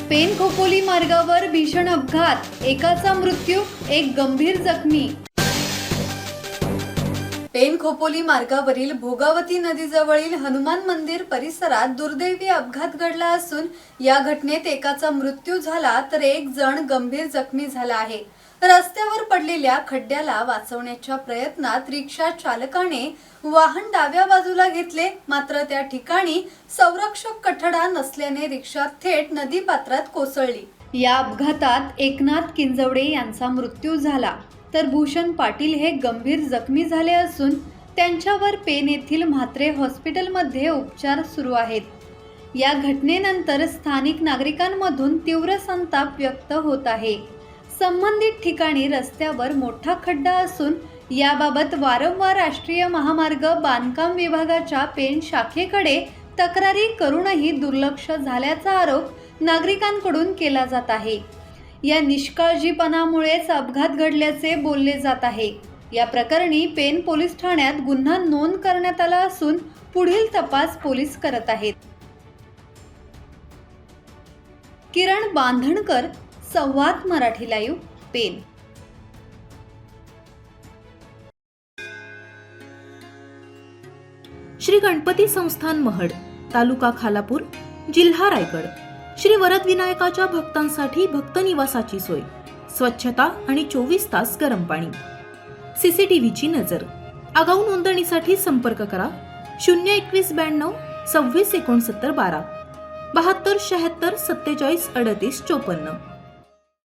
Pen Khopoli मार्गावर भीषण अपघात, एकाचा मृत्यू, एक गंभीर जखमी। पेन खोपोली मार्गावरील भोगावती नदीजवळील हनुमान मंदिर परिसरात दुर्दैवी अपघात घडला असून या घटनेत एकाचा मृत्यू झाला तर एक जण गंभीर जखमी झाला आहे। रस्त्यावर पडलेल्या खड्ड्याला वाचवण्याच्या प्रयत्नात रिक्षा चालकाने वाहन डाव्या बाजूला घेतले, मात्र त्या ठिकाणी संरक्षक कठडा नसल्याने रिक्षा थेट नदीपात्रात कोसळली। या अपघातात एकनाथ किंजवडे यांचा मृत्यू झाला तर भूषण पाटील हे गंभीर जखमी झाले असून त्यांच्यावर पेन येथील म्हात्रे हॉस्पिटलमध्ये उपचार सुरू आहेत। या घटनेनंतर स्थानिक नागरिकांमधून तीव्र संताप व्यक्त होत आहे। संबंधित ठिकाणी रस्त्यावर मोठा खड्डा असून याबाबत वारंवार राष्ट्रीय महामार्ग बांधकाम विभागाच्या पेन शाखेकडे तक्रारी करूनही दुर्लक्ष झाल्याचा आरोप नागरिकांकडून केला जात आहे। या निष्काळजीपणामुळेच अपघात घडल्याचे बोलले जात आहे। या प्रकरणी पेन पोलीस ठाण्यात गुन्हा नोंद करण्यात आला असून पुढील तपास पोलीस करत आहेत। किरण बांधणकर, संवाद मराठी लाईव्ह, पेन। श्री गणपती संस्थान महड, तालुका खालापूर, जिल्हा रायगड। श्री वरद विनायकाच्या भक्तांसाठी भक्त निवासाची सोय, स्वच्छता आणि 24 तास गरम पाणी, सीसीटीव्हीची नजर। आगाऊ नोंदणीसाठी संपर्क करा 02192 26 69 12 72 76 47 38 54।